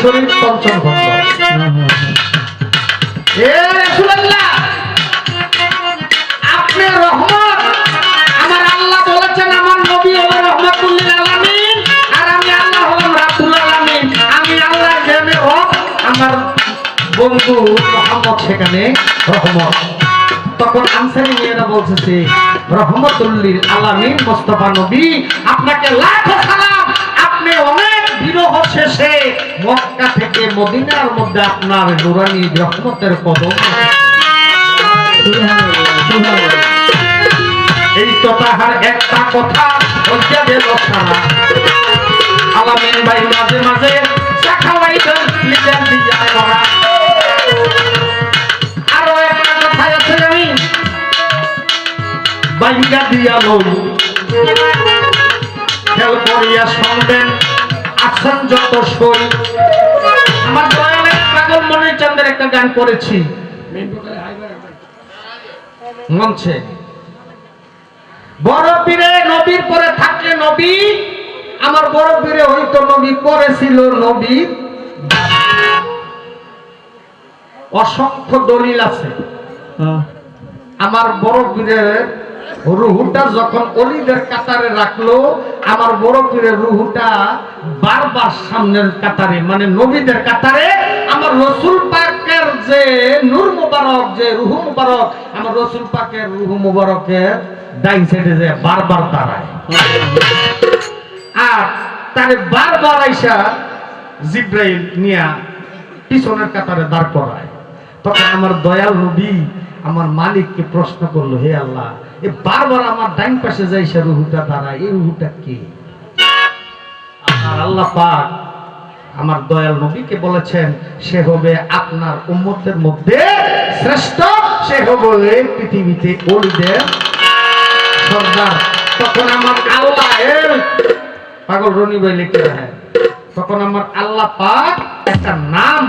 শরীফ পঞ্চম খণ্ড। আপনি রহমত, আমার আল্লাহ বলেছেন আমার নবী হলো রহমতুল লিল আলামিন, আর আমি আল্লাহ হলাম রাব্বুল আলামিন। আমি আল্লাহ যেখানে রব, আমার বন্ধু মুহাম্মদ সেখানে রহমত। তখন আনসারী মেয়েরা বলতেছে রহমতুল লিল আলামিন মুস্তাফা নবী, আপনাকে লাখো সালাম, আপনি অনেক বিরহ শেষে মক্কা থেকে মদিনার মধ্যে আপনার নুরানি রহমতের কদম। এই তো তাহার একটা কথা হইয়া গেল সারা। আলামিন ভাই মাঝে মাঝে চাখাওয়াইতেন লিখেন দিয়া করা। আরো একটা কথা আছে আমি বাইঙ্গা দিয়া লই, খেল করিয়া শুনবেন আছেন যত সই। আমার দয়ালের পাগল মনির চাঁদের একটা গান করেছি মঞ্চে। বড় পীরে নবীর পরে থাকলে নবী, আমার বড় পীরে হয়তো নবী করেছিল নবী। অসংখ্য দলিল আছে। আমার বড় পীরের রুহুটা যখন অলিদের কাতারে রাখলো, আমার বড় পীরের রুহুটা বারবার সামনের কাতারে, মানে নবীদের কাতারে আমার রসুল পাকের যে নূর মুবারক, যে রুহু মুবারক, আমার রসুল পাকের রুহু মুবারকের ডাইন সাইডে যে বারবার দাঁড়ায়। আর তারে বারবার আইসা জিব্রাইল নিয়া পিছনের কাতারে দাঁড় করায়। তখন আমার দয়াল নবী আমার মালিককে প্রশ্ন করলো, হে আল্লাহ, এ বারবার আমার ডাইন পাশে যাইসা রুহুটা দাঁড়ায়, এই রুহুটা কি? আল্লাহ পাক আমার দয়াল নবীকে বলেছেন সে হবে আপনার উম্মতের মধ্যে শ্রেষ্ঠ, সে হবে পৃথিবীতে ওলিদের সর্দার। তখন আমার আল্লাহ, পাগল রনি ভাই লিখে রাখেন, তখন আমার আল্লাহ পাক একটা নাম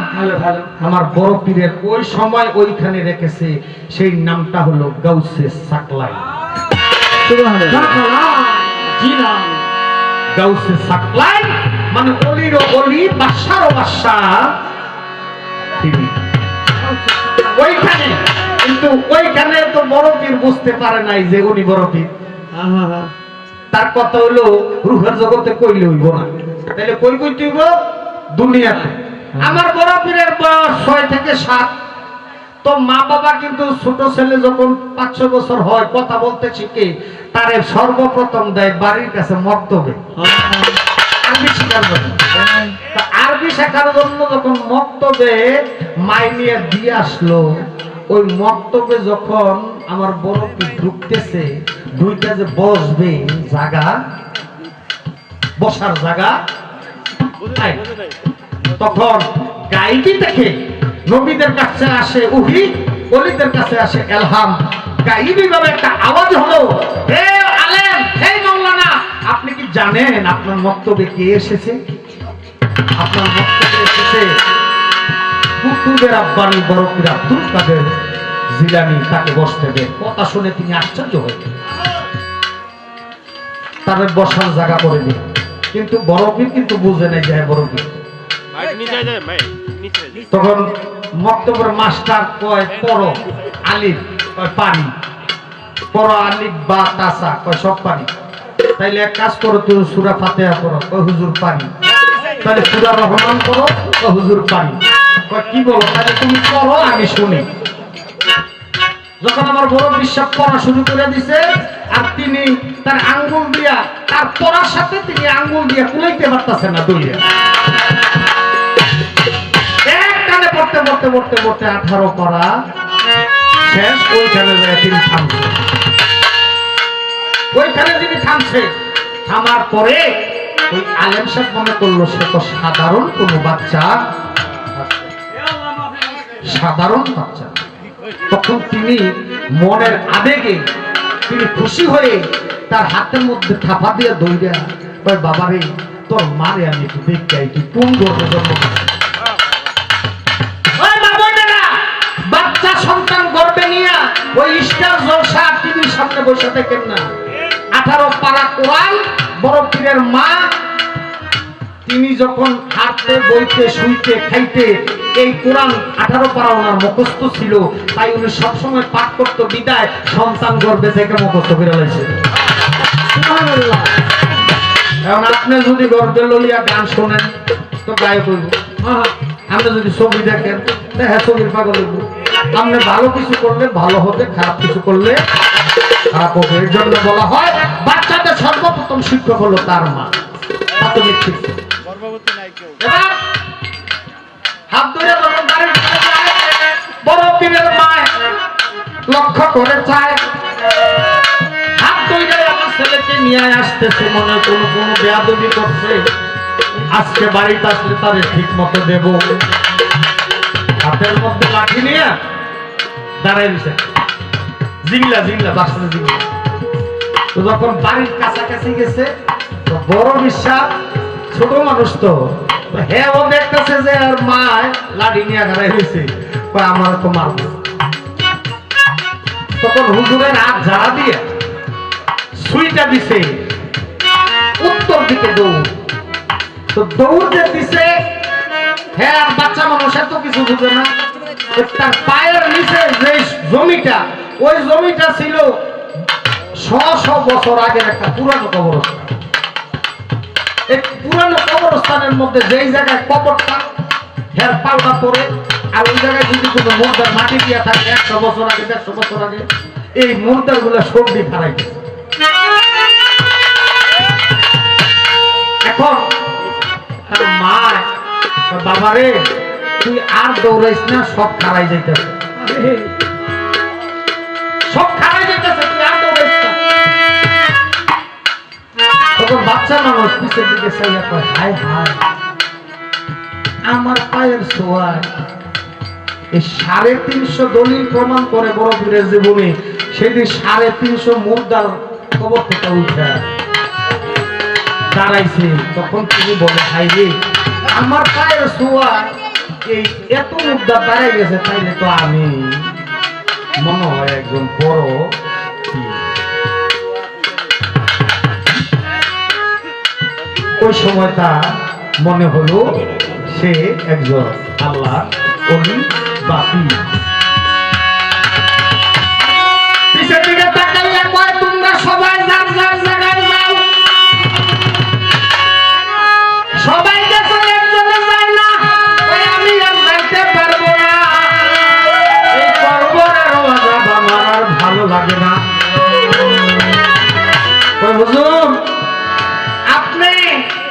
আমার বড় পীরের ওই সময় ওইখানে রেখেছে, সেই নামটা হলো গাউসে সাকলাই। গাউসে সাকলাই মানে অলির অলি, বাদশার বাদশা তিনি ওইখানে। কিন্তু ওইখানে তো বড় পীর বুঝতে পারে নাই যে উনি বড় পীর। তার কথা হলো রুহের জগতে কইলে হইব না, তাহলে কই কইতে হইব দুনিয়াতে। আমার বড় পীরের বয়স 6 থেকে 7। তো মা বাবা কিন্তু ছোট ছেলে যখন 5-6 বছর হয় কথা বলতে শিখে, তারে সর্বপ্রথম দেয় বাড়ির কাছে মক্তবে, আরবি শেখার জন্য। আরবি শেখার জন্য যখন মক্তবে মাই নিয়ে দিয়ে আসলো, ওই মক্তবে যখন আমার বড় পীর ঢুকতেছে, দুইটা যে বসবে জায়গা, বসার জায়গা, তখন গাইবি দেখে নবীদের কাছে আসে উহি, ওলিদের কাছে আসে এলহাম। গাইবি ভাবে একটা আওয়াজ হলো, হে আলেম, হে মাওলানা, আপনি কি জানেন আপনার মক্তবে কে এসেছে? আপনার মক্তবে এসেছে কুতুবের আব্বানি বড় পীর আব্দুল কাদের জিলানী, তাকে বসতে দেন। কথা শুনে তিনি আশ্চর্য হয়েছেন, তাদের বসার জায়গা করে দিন। কিন্তু বড় পীর কিন্তু বুঝে নাই যায় বড় পীর। তখন মক্তবের মাস্টার কয় পড়ো আলিফ, কয় পারি, পড়ো আলিফ বা তাসা, কয় সব পারি। তাইলে এক কাজ করো, তুমি সূরা ফাতিহা পড়ো, কয় হুজুর পারি। তাহলে সূরা রহমান পড়ো, কয় হুজুর পারি। কয় কি বলো? তাহলে তুমি পড়ো, আমি শুনি। যখন আমার বড় বিশ্বাস পড়া শুরু করে দিছে, আর তিনি তার আঙ্গুল দিয়া, তার পড়ার সাথে তিনি আঙ্গুল দিয়া কুলাইতে পারতেছে না, দলিয়া একটানে পড়তে পড়তে পড়তে পড়তে 18 পড়া শেষ। ওইখানে তিনি থামছে, ওইখানে তিনি থামছে। থামার পরে ওই আলেম সাহেব মনে করলো সে তো সাধারণ কোনো বাচ্চা, সাধারণ বাচ্চা। তখন তিনি মনের আবেগে তিনি খুশি হয়ে তার হাতের মধ্যে থাপা দিয়ে দৌড়া, কয় বাবারে, তোর মারে আমি একটু দেখতে আই, তুই কোন গর্বে জন্ম। বাচ্চা সন্তান গর্বে নিয়ে ওই স্টার জলসা টিভির সামনে বসে থাকেন না। 18 পারা কোরআন বড় পীরের মা তিনি যখন হাঁটতে বইতে শুইতে খাইতে এই কোরআন 18 পারা ওনার মুখস্থ ছিল, তাই উনি সবসময় পাঠ করতো বিদায় সন্তান গর্ভে থেকে মুখস্থ করে লাইছে। এখন আপনি যদি গর্ভে লইয়া গান শোনেন তো গায়ক হইব, আপনি যদি ছবি দেখেন হ্যাঁ ছবির পাগল হইব। আপনি ভালো কিছু করলে ভালো হবে, খারাপ কিছু করলে খারাপ হবে। এর জন্য বলা হয় বাচ্চাদের সর্বপ্রথম শিক্ষক হলো তার মা, প্রাথমিক শিক্ষক। এবার হাত ধরে যখন বাড়ির ভিতরে যায়, বড় পীরের মা লক্ষ্য করে চায়, হাত ধরে আমার ছেলেকে নিয়ে আসতেছে, মনে কোনো বেয়াদবি করছে, আজকে বাড়িতে আসলে তারে ঠিক মতো দেব। হাতের মধ্যে লাঠি নিয়ে দাঁড়াই দিছে, জিংলা জিংলা বাসনে জিংলা। তো যখন বাড়ির কাছাকাছি গেছে, তো বড় বিশ্বাস, ছোট মানুষ তো হ্যাঁ, ও দেখতেছে যে আর মা লাঠি নিয়ে দাঁড়াই হয়েছে, আমার তো মারব। তখন হুজুরের হাত ঝাড়া দিয়ে সুইটা দিছে উত্তর দিকে দৌড়। তো দৌড় যে দিছে, হ্যাঁ আর বাচ্চা মানুষ এত কিছু বুঝে না, তার পায়ের নিচে যে জমিটা, ওই জমিটা ছিল 100 বছর আগের একটা পুরানো কবরস্থান। এই পুরানো কবরস্থানের মধ্যে যেই জায়গায় কবরটা হের পাল্টা পড়ে, আর ওই জায়গায় যদি কোনো মুর্দার মাটি দিয়া থাকে 100 বছর আগে 150 বছর আগে, এই মুর্দার গুলা সবজি ফারাই। এখন তার মা, বাবারে তুই আর দৌড়াইস না, সব খারাই যাইতেছে, সব খারাই যাইতেছে, তুই আর দৌড়াইস না। তখন বাচ্চা মানুষ পিছের দিকে চাইয়া কয়, হায় হায়, আমার পায়ের ছোঁয়ায় এই 350 দলিল প্রমাণ করে বড় পীরের জীবনে সেদিন 350 মুর্দার কবর থেকে উঠে দাঁড়াইছে। তখন তিনি বলে, হাই রে, আমার পায়ের ছোঁয়ায় এই এত মুর্দা দাঁড়াই গেছে, তাইলে তো আমি মনে হয় একজন বড় পীর। ওই সময়টা মনে হলো সে একজন আল্লাহ ওলি বা পীর। পিছের দিকে তাকাইয়া কয়, তোমরা সবাই যার যার জায়গায় যাও। সবাই গেছে, একজনে যায় না, আমি আর যাইতে পারবো না, এই কবরের আযাব আমার আর ভালো লাগে না। হুজুর, আপনি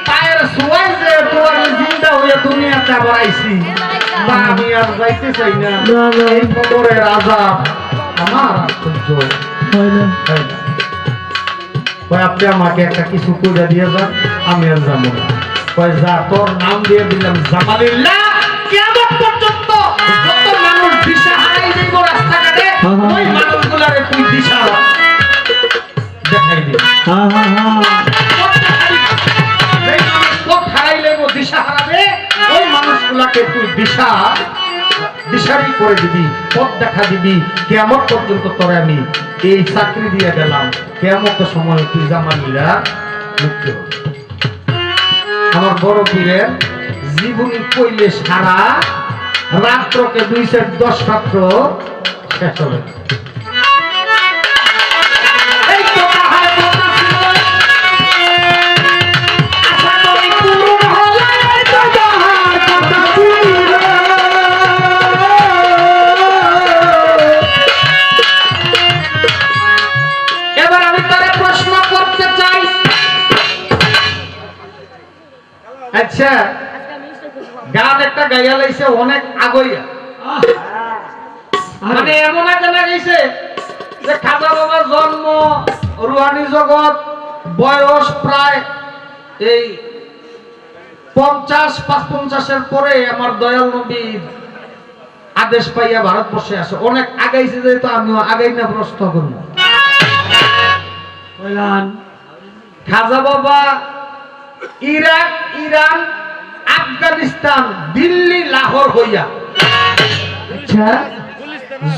পায়ের ছোঁয়ায় যে আমি জিন্দা হয়ে দুনিয়াতে আবার আইছি, তা আমি আর যাইতে চাই না, এই কবরের আযাব আমার আর সহ্য হয় না। আপনি আমাকে একটা কিছু করে দিয়ে যান, আমি আর যাবো না। যা, তোর নাম দিয়ে দিলাম জামালিল্লাহ, কিয়ামত পর্যন্ত যত মানুষ দিশা হারাই যাইব রাস্তাঘাটে, ওই মানুষগুলারে তুই দিশা দেখাই দিবি। দিশা হারাবে, ওই মানুষগুলাকে তুই দিশারি করে দিবি, পথ দেখা দিবি। কিয়ামত পর্যন্ত তোরে আমি এই চাকরি দিয়ে দিলাম, কিয়ামতের সময় তুই জামালিল্লাহ মুক্তি হবে। আমার বড় পীরের জীবনী কইলে সারা রাত্রকে 210 রাত্র শেষ হবে। এবার আমি তারে প্রশ্ন করতে চাই, আচ্ছা গান একটা গাইয়া লাইছে অনেক আগইয়া, মানে এমন একটা লাগাইছে যে খাজা বাবার জন্ম, রুহানি জগৎ, বয়স প্রায় এই 50-55 পরে আমার দয়াল নবীর আদেশ পাইয়া ভারতবর্ষে আসে। অনেক আগাইছে, যেহেতু আমিও আগাই না প্রশ্ন করবো। খাজা বাবা ইরাক, ইরান, আফগানিস্তান, দিল্লি, লাহোর হইয়া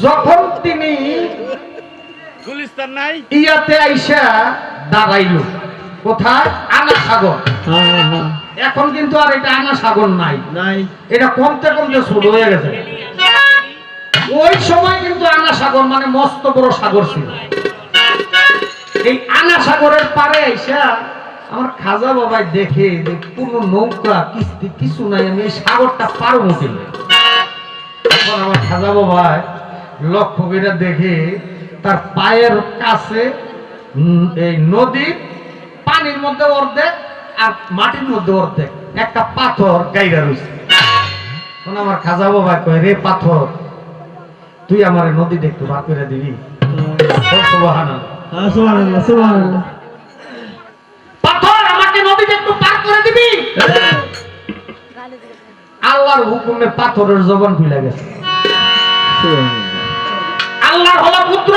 যখন তিনি ইয়াতে আইসা দাঁড়াইল, কোথায়? আনা সাগর। এখন কিন্তু আর এটা আনা সাগর নাই, নাই এটা কমতে কমতে ছোট হয়ে গেছে। ওই সময় কিন্তু আনা সাগর মানে মস্ত বড় সাগর ছিল। এই আনা সাগরের পারে আইসা আমার খাজা বাবাই দেখে যে কোনো নৌকা কিস্তি কিছু নাই, আমি এই সাগরটা পারো মুখে। তখন আমার খাজা বাবাই লক্ষ্য করে দেখে তার পায়ের কাছে এই নদীর পানির মধ্যে অর্ধেক আর মাটির মধ্যে অর্ধেক একটা পাথর গাইরা রয়েছে। তখন আমার খাজা বাবা কয়, রে পাথর, তুই আমার নদীতে একটু বার করে দিবি? সুবহানাল্লাহ সুবহানাল্লাহ। পাথর, আমাকে নদীতে একটু পার করে দিবি? আল্লাহর হুকুমে পাথরের জবান খুলে গেছে। আল্লাহর হলো পুত্র,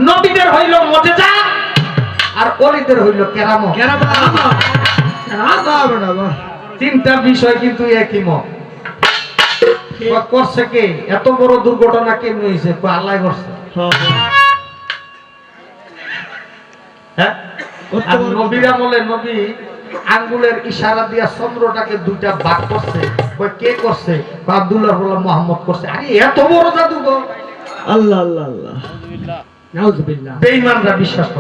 নবীদের হইল মুজিজা, আর ওলিদের হইল কেরামত। তিনটা বিষয় কিন্তু একই মত। করছে কে? এত বড় দুর্ঘটনা কেমনি হয়েছে? আল্লাহ করছে। হ্যাঁ, আর নবীর আমলে নবী আঙ্গুলের ইশারা দিয়া চন্দ্রটাকে দুইটা ভাগ করছে। কে করছে? আব্দুল্লাহ মুহাম্মদ করছে। আরে এত বড় জাদুঘর! আল্লাহ আল্লাহ আল্লাহ, নাউজুবিল্লাহ। বেঈমানরা বিশ্বাস করে।